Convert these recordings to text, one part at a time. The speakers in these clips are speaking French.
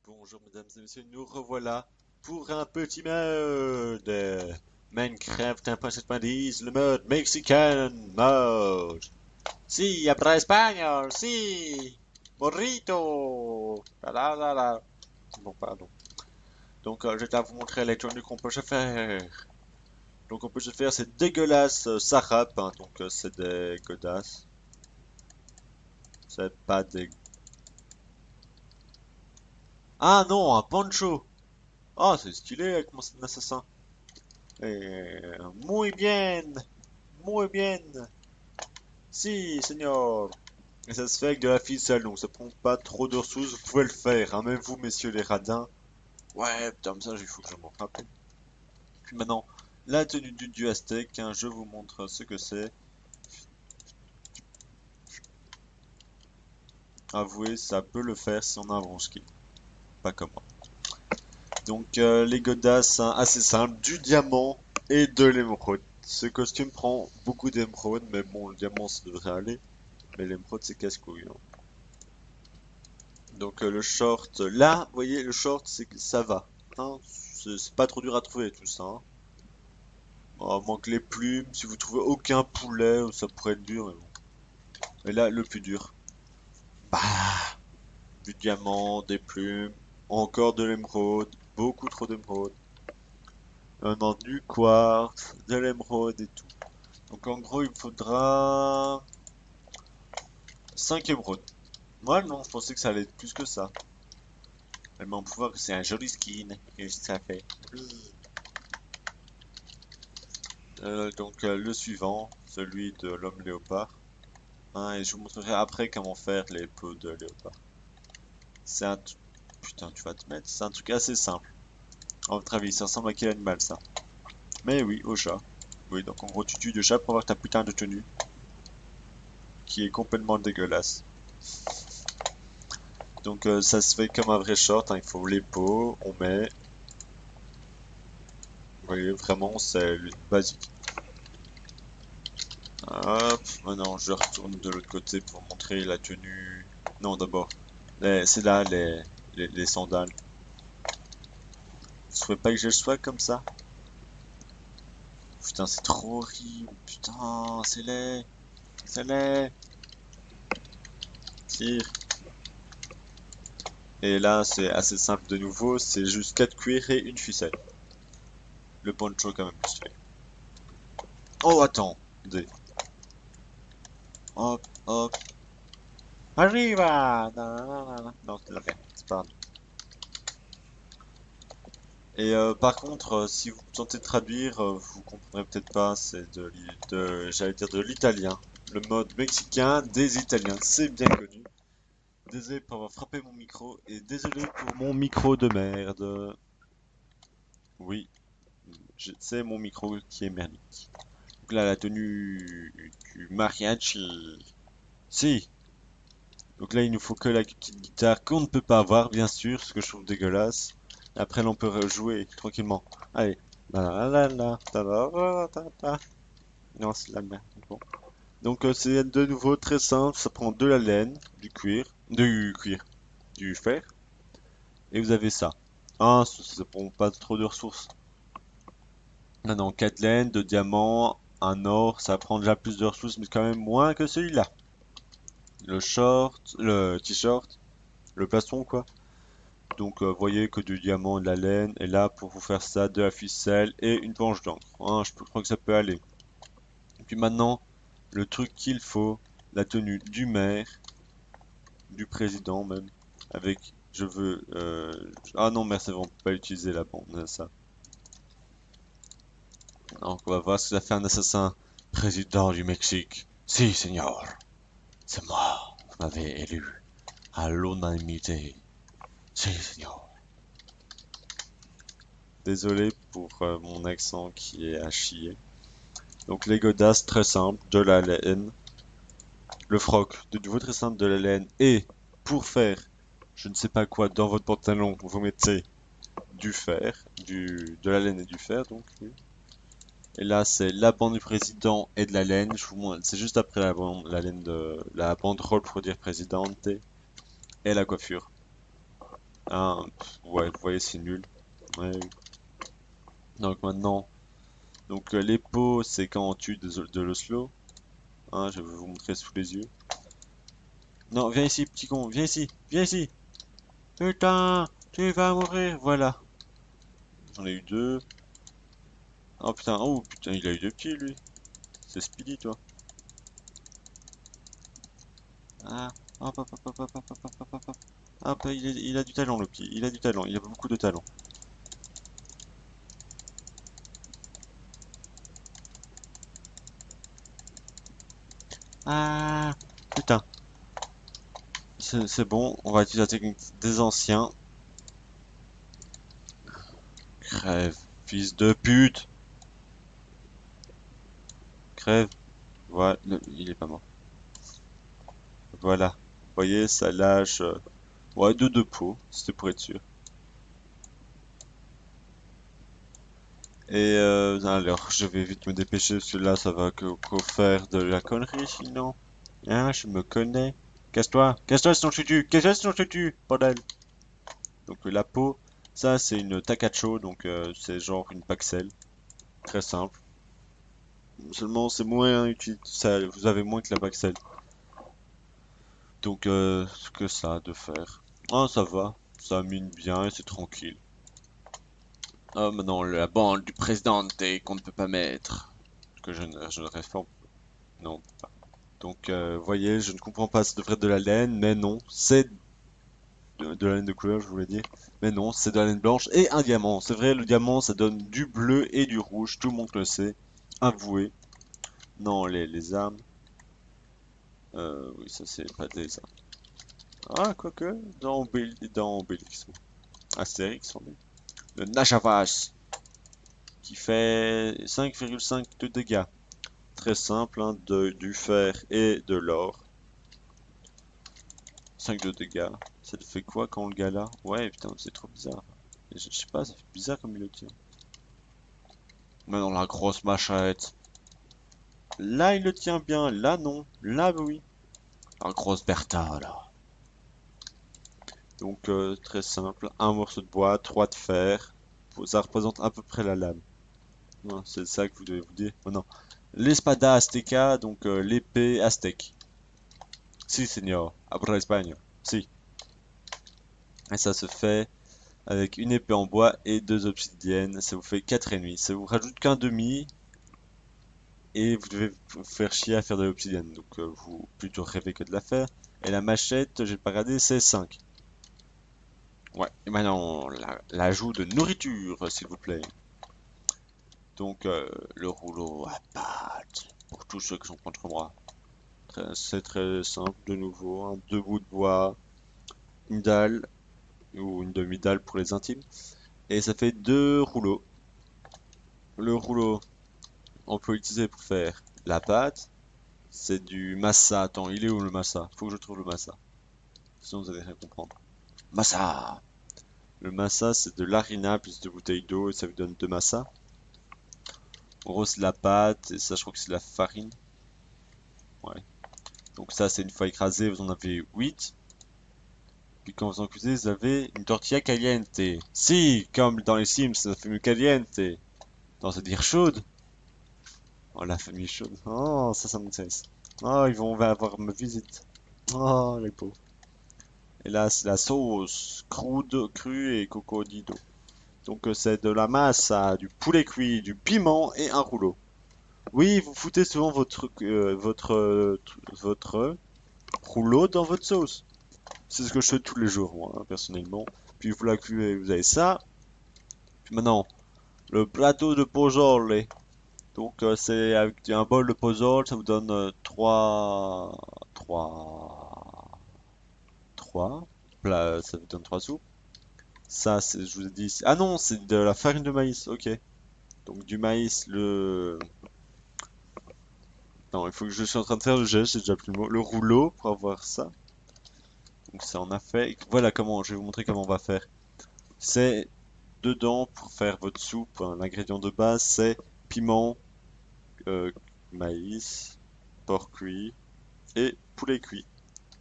Bonjour mesdames et messieurs, nous revoilà pour un petit mode de Minecraft 1.7.10, le mode Mexican mode. Si, après espagnol, si, morito, la la la la. Bon, pardon. Donc, je vais vous montrer les tenues qu'on peut se faire. Donc, on peut se faire, c'est dégueulasse, sarap, hein, donc c'est des godasses. C'est pas des... Ah non, un poncho. Ah, c'est stylé avec mon assassin. Muy bien, muy bien. Si, señor. Et ça se fait avec de la ficelle, donc ça prend pas trop de ressources. Vous pouvez le faire, hein, même vous, messieurs les radins. Ouais, putain, mais ça, il faut que je m'en rappelle. Puis maintenant, la tenue du dieu aztèque, hein, je vous montre ce que c'est. Avouez, ça peut le faire si on a un bon ski. Pas comme moi. Donc, les godasses, hein, assez simple, du diamant et de l'émeraude. Ce costume prend beaucoup d'émeraude, mais bon, le diamant, ça devrait aller. Mais l'émeraude, c'est casse-couille, hein. Donc le short, là, vous voyez, le short, c'est que ça va, hein. C'est pas trop dur à trouver tout ça, hein. Oh, manque les plumes, si vous trouvez aucun poulet, ça pourrait être dur, mais bon. Et là, le plus dur. Bah, du diamant, des plumes, encore de l'émeraude, beaucoup trop d'émeraude. Non, du quartz, de l'émeraude et tout. Donc en gros, il me faudra 5 émeraudes. Moi, non, je pensais que ça allait être plus que ça. Mais mon pouvoir, c'est un joli skin, et ça fait. Donc le suivant, celui de l'homme léopard. Hein, et je vous montrerai après comment faire les peaux de léopard. C'est un... Putain, tu vas te mettre. C'est un truc assez simple. À votre avis, ça ressemble à quel animal ça? Mais oui, au chat. Oui, donc en gros, tu tues le chat pour avoir ta putain de tenue. Qui est complètement dégueulasse. Donc ça se fait comme un vrai short, hein, il faut les peaux, on met... Vous voyez, vraiment, c'est basique. Hop, maintenant je retourne de l'autre côté pour montrer la tenue. Non, d'abord, c'est là les sandales. Je souhaite pas que je sois comme ça. Putain, c'est trop horrible. Putain, c'est laid. C'est laid. Tire. Et là, c'est assez simple de nouveau. C'est juste 4 cuirs et une ficelle. Le poncho, quand même, plus stylé. Oh, attends. Hop, hop. Arriva! Non, c'est la merde. C'est pas grave. Et par contre, si vous tentez de traduire, vous comprendrez peut-être pas, c'est j'allais dire de l'italien. Le mode mexicain des Italiens, c'est bien connu. Désolé pour avoir frappé mon micro, et désolé pour mon micro de merde. Oui, c'est mon micro qui est merdique. Donc là, la tenue du mariachi. Si! Donc là, il nous faut que la petite guitare qu'on ne peut pas avoir, bien sûr, ce que je trouve dégueulasse. Après, là, on peut rejouer tranquillement. Allez. La la la la, ta la la ta ta. Non, c'est la merde. Bon. Donc, c'est de nouveau très simple. Ça prend de la laine, du fer. Et vous avez ça. Ah, ça prend pas trop de ressources. Non, non, 4 laines, 2 diamants, un or. Ça prend déjà plus de ressources, mais quand même moins que celui-là. Le t-shirt, le plastron, quoi. Donc, voyez que du diamant, de la laine, et là, pour vous faire ça, de la ficelle et une planche d'encre. Hein, crois que ça peut aller. Et puis maintenant, le truc qu'il faut, la tenue du maire, du président même, avec, je veux, ah non, merci, on peut pas utiliser la bande, ça. Donc, on va voir ce que ça fait un assassin président du Mexique. Si, seigneur, c'est moi, vous m'avez élu à l'unanimité. Si, seigneur. Désolé pour mon accent qui est à chier. Donc les godasses, très simple, de la laine. Le froc, de nouveau très simple, de la laine. Et pour faire, je ne sais pas quoi, dans votre pantalon, vous mettez du fer, de la laine et du fer, donc. Oui. Et là, c'est la bande du président et de la laine. Je vous montre, c'est juste après la laine de la banderole pour dire présidente et la coiffure. Ah, ouais, vous voyez, c'est nul. Ouais. Donc maintenant, les pots, c'est quand on tue de l'oslo. Hein, je vais vous montrer sous les yeux. Non, viens ici, petit con, viens ici, viens ici. Putain, tu vas mourir, voilà. J'en ai eu deux. Oh putain, il a eu deux petits lui. C'est Speedy, toi. Ah, hop, hop, hop, hop, hop, hop, hop, hop, hop, hop. Hop, il a du talent, le petit. Il a du talent, il a beaucoup de talent. Ah, putain. C'est bon, on va utiliser la technique des anciens. Crève, fils de pute. Crève. Voilà, il est pas mort. Voilà. Vous voyez, ça lâche. Ouais, deux pots, c'était pour être sûr. Et alors, je vais vite me dépêcher, parce que là, ça va qu'au faire de la connerie, sinon. Hein, je me connais. Casse-toi sinon je te tue, casse-toi sinon je te tue, bordel. Donc la peau, ça c'est une Takacho, donc c'est genre une Paxel, très simple. Seulement c'est moins utile, ça, vous avez moins que la Paxel. Donc que ça de faire. Ah ça va, ça mine bien et c'est tranquille. Ah maintenant la bande du président qu'on ne peut pas mettre. Que je ne réforme. Non. Donc voyez, je ne comprends pas, ça devrait être de la laine, mais non, c'est de la laine de couleur, je voulais dire. Mais non, c'est de la laine blanche et un diamant. C'est vrai, le diamant, ça donne du bleu et du rouge. Tout le monde le sait. Avouez. Non, les armes. Oui, ça c'est pas des armes. Ah, quoique, dans Obélix. Astérix, on dit. Le Nachavas, qui fait 5,5 de dégâts. Très simple, hein, du fer et de l'or. 5 de dégâts. Ça te fait quoi quand on le gala? Ouais, putain, c'est trop bizarre. Je sais pas, ça fait bizarre comme il le tire. Maintenant, la grosse machette. Là, il le tient bien. Là, non. Là, oui. La grosse Bertha, là. Donc, très simple. Un morceau de bois, trois de fer. Ça représente à peu près la lame. Non, c'est ça que vous devez vous dire. Oh, non. L'espada azteca, donc l'épée aztèque. Si, señor. Habla espagnol. Si. Et ça se fait avec une épée en bois et deux obsidiennes. Ça vous fait 4,5. Ça vous rajoute qu'un demi. Et vous devez vous faire chier à faire de l'obsidienne. Donc, vous plutôt rêvez que de la faire. Et la machette, j'ai pas regardé, c'est 5. Ouais, et maintenant, l'ajout de nourriture, s'il vous plaît. Donc, le rouleau à pâte, pour tous ceux qui sont contre moi. C'est très simple, de nouveau, hein. Deux bouts de bois, une dalle, ou une demi-dalle pour les intimes. Et ça fait deux rouleaux. Le rouleau, on peut l'utiliser pour faire la pâte. C'est du massa. Attends, il est où le massa? Faut que je trouve le massa. Sinon, vous allez rien comprendre. Massa! Le massa, c'est de l'harina plus de bouteilles d'eau et ça vous donne deux massa. En gros, c'est de la pâte et ça, je crois que c'est de la farine. Ouais. Donc ça, c'est une fois écrasé, vous en avez 8. Puis quand vous en cuisez, vous avez une tortilla caliente. Si, comme dans les Sims, la famille caliente. Non, c'est dire chaude. Oh, la famille chaude. Oh, ça m'intéresse. Oh, on va avoir ma visite. Oh, les pauvres. Et là, c'est la sauce crude, crue et cocodito. Donc c'est de la masse, du poulet cuit, du piment et un rouleau. Oui, vous foutez souvent votre rouleau dans votre sauce. C'est ce que je fais tous les jours, moi, hein, personnellement. Puis vous la cuisez, vous avez ça. Puis maintenant, le plateau de pozole. Donc c'est avec un bol de pozole, ça vous donne 3 ça vous donne 3 soupes. Ça, je vous ai dit, ah non, c'est de la farine de maïs, ok. Donc du maïs, non, il faut que je suis en train de faire le geste, j'ai déjà plus le mot. Le rouleau pour avoir ça. Donc ça en a fait. Voilà comment, je vais vous montrer comment on va faire. C'est dedans pour faire votre soupe, hein, l'ingrédient de base, c'est piment, euh, maïs, porc cuit et poulet cuit.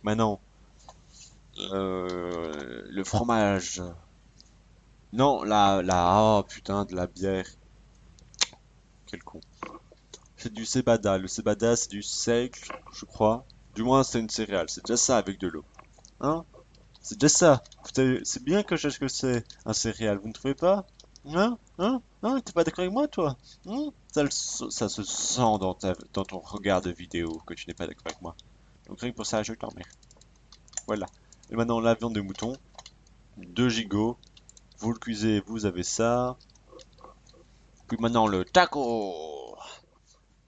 Maintenant, Le fromage. Non, oh putain, de la bière. Quel con. C'est du cébada. Le cébada, c'est du seigle, je crois. Du moins, c'est une céréale. C'est déjà ça avec de l'eau. Hein? C'est déjà ça. C'est bien que je sache que c'est un céréal, vous ne trouvez pas? Hein? Hein? Hein? T'es pas d'accord avec moi, toi? Hein? Ça se sent dans ton regard de vidéo que tu n'es pas d'accord avec moi. Donc rien que pour ça, je t'emmerde. Voilà. Et maintenant, la viande de mouton. 2 gigots. Vous le cuisez, vous avez ça. Puis maintenant, le taco.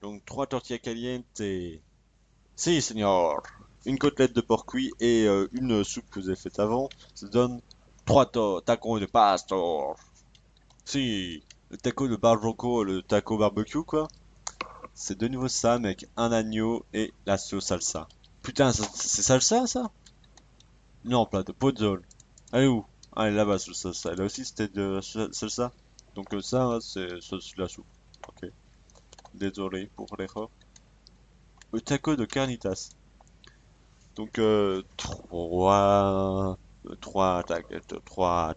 Donc 3 tortillas calientes. Si, señor. Une côtelette de porc cuit et une soupe que vous avez faite avant. Ça donne 3 tacos de pastor. Si, le taco de barbacoa, le taco barbecue, quoi. C'est de nouveau ça, mais avec un agneau et la sauce salsa. Putain, c'est salsa, ça? Non, plat de pozole. Elle est où? Ah, elle est là-bas, sauce salsa. Là aussi, c'était de salsa. Donc ça, c'est sauce la soupe. Ok. Désolé pour l'erreur. Le taco de carnitas. Donc, trois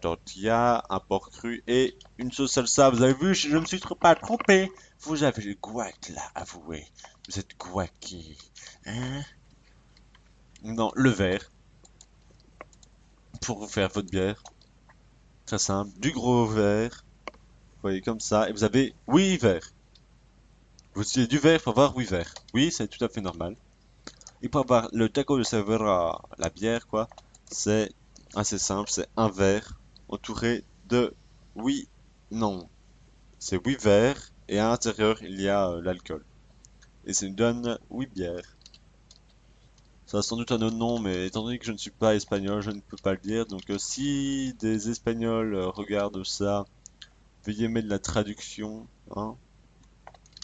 tortillas, un porc cru et une sauce salsa. Vous avez vu, je me suis pas trompé. Vous avez le guac là, avouez. Vous êtes guaqué. Hein? Non, le verre pour faire votre bière. Très simple. Du gros verre. Vous voyez comme ça. Et vous avez 8 verres. Vous utilisez du verre pour avoir 8 verres. Oui, c'est tout à fait normal. Et pour avoir le taco de Cervera, la bière, quoi, c'est assez simple. C'est un verre entouré de 8... Non, c'est 8 verres et à l'intérieur, il y a l'alcool. Et ça nous donne 8 bières. Ça a sans doute un autre nom, mais étant donné que je ne suis pas espagnol, je ne peux pas le dire. Donc si des Espagnols regardent ça, veuillez mettre la traduction, hein,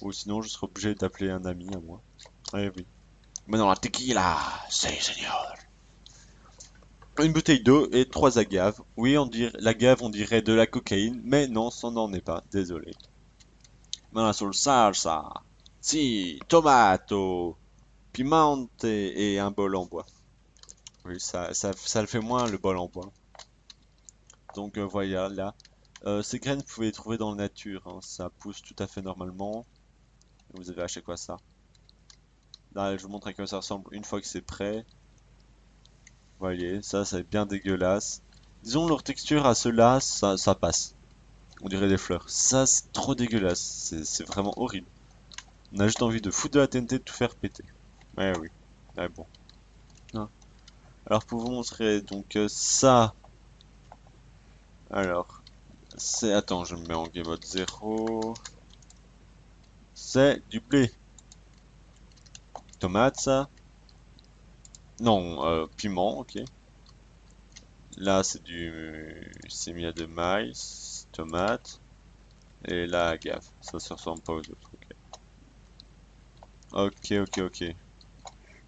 ou sinon je serai obligé d'appeler un ami à moi. Ah oui. Maintenant la tequila, c'est seigneur. Une bouteille d'eau et 3 agaves. Oui, l'agave, on dirait de la cocaïne, mais non, ça n'en est pas, désolé. Maintenant sur le salsa. Si, tomato, piment et un bol en bois. Oui, ça le fait moins le bol en bois. Donc voilà, là. Ces graines, vous pouvez les trouver dans la nature, hein. Ça pousse tout à fait normalement. Vous avez à chaque fois ça. Là, je vous montre à quoi ça ressemble une fois que c'est prêt. Vous voyez, ça c'est bien dégueulasse. Disons, leur texture à ceux-là, ça passe. On dirait des fleurs. Ça, c'est trop dégueulasse. C'est vraiment horrible. On a juste envie de foutre de la TNT, de tout faire péter. Ouais, oui. Ouais, bon. Hein. Alors, pour vous montrer, donc ça. Alors, c'est... Attends, je me mets en game mode 0. C'est du blé. Tomate, ça. Non, piment, ok. Là, c'est du sémia de maïs, tomate. Et là, agave. Ça se ressemble pas aux autres, ok. Ok, ok, ok.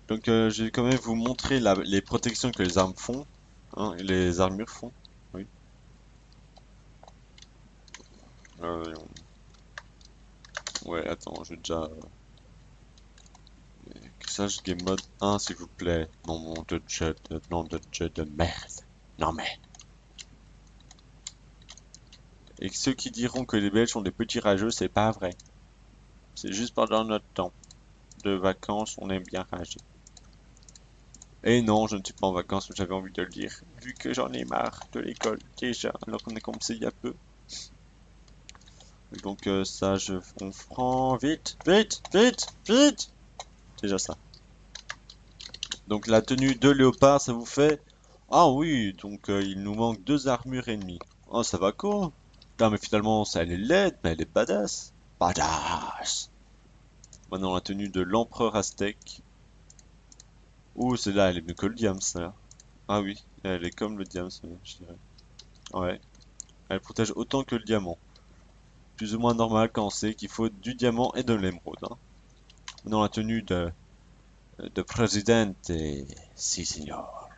Donc, je vais quand même vous montrer les protections que les armes font. Hein, les armures font. Oui. Euh, ouais, attends, je vais déjà... que ça, je game mode 1, s'il vous plaît. Nom de jet de merde. Non mais... Et ceux qui diront que les Belges sont des petits rageux, c'est pas vrai. C'est juste pendant notre temps de vacances, on aime bien rager. Et non, je ne suis pas en vacances, mais j'avais envie de le dire, vu que j'en ai marre de l'école déjà, alors qu'on est commencé il y a peu. Donc ça, on prend vite, vite, vite, vite. Déjà ça. Donc la tenue de léopard, ça vous fait... Ah oui, donc il nous manque 2 armures ennemies. Oh, ça va quoi? Non, mais finalement, ça elle est laide, mais elle est badass. Badass. Maintenant, la tenue de l'empereur aztèque. Ouh, celle-là, elle est mieux que le diams, celle-là. Ah oui, elle est comme le diams, je dirais. Ouais, elle protège autant que le diamant. Plus ou moins normal quand on sait qu'il faut du diamant et de l'émeraude, hein. Maintenant, la tenue de présidente, si, signor.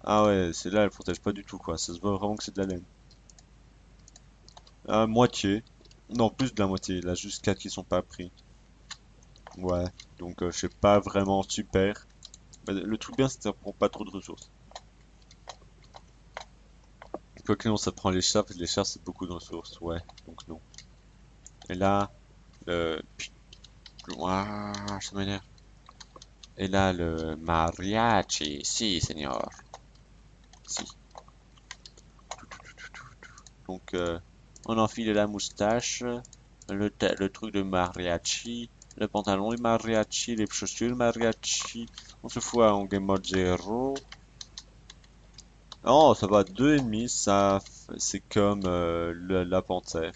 Ah ouais, celle-là, elle protège pas du tout, quoi. Ça se voit vraiment que c'est de la laine. À moitié. Non, plus de la moitié. Il y en a juste 4 qui sont pas pris. Ouais, donc je sais pas vraiment super. Mais le truc bien, c'est que ça prend pas trop de ressources. Quoique non, ça prend les chars, et les chars c'est beaucoup de ressources, ouais, donc non. Et là, le... Ouah, ça m'énerve. Et là, le mariachi, si, seigneur. Si. Donc, on enfile la moustache, le truc de mariachi, le pantalon de mariachi, les chaussures de mariachi. On se fout en game mode 0. Oh, ça va, 2,5, ça, c'est comme la panthère.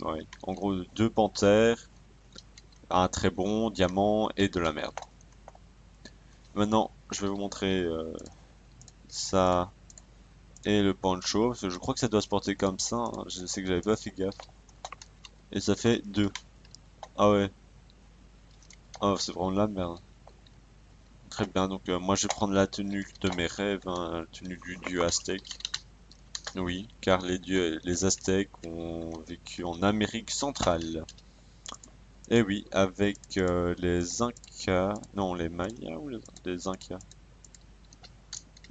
Ouais, en gros, 2 panthères, un très bon, diamant et de la merde. Maintenant, je vais vous montrer ça et le poncho, parce que je crois que ça doit se porter comme ça, hein. Je sais que j'avais pas fait gaffe. Et ça fait 2. Ah ouais, ah, c'est vraiment de la merde. Très bien, donc moi je vais prendre la tenue de mes rêves, hein, la tenue du dieu aztèque. Oui, car les dieux, les aztèques ont vécu en Amérique centrale. Et oui, avec les Incas, non les Mayas ou les Incas?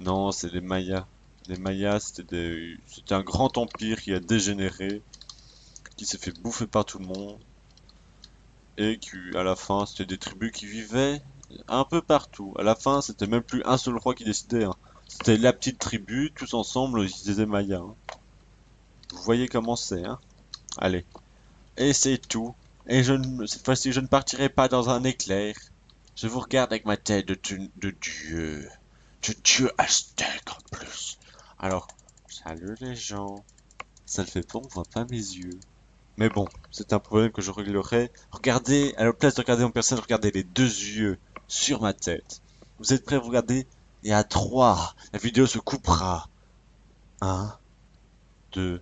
Non, c'est les Mayas. Les Mayas, c'était un grand empire qui a dégénéré, qui s'est fait bouffer par tout le monde, et qui, à la fin, c'était des tribus qui vivaient un peu partout. À la fin, c'était même plus un seul roi qui décidait, hein. C'était la petite tribu, tous ensemble, ils disaient Mayas, hein. Vous voyez comment c'est, hein. Allez. Et c'est tout. Et cette fois-ci, je ne partirai pas dans un éclair. Je vous regarde avec ma tête de dieu. De dieu aztèque en plus. Alors, salut les gens. Ça le fait pas, on voit pas mes yeux. Mais bon, c'est un problème que je réglerai. Regardez, à la place de regarder en personne, regardez les deux yeux sur ma tête. Vous êtes prêts à vous regarder? Et à 3, la vidéo se coupera. Un, 2,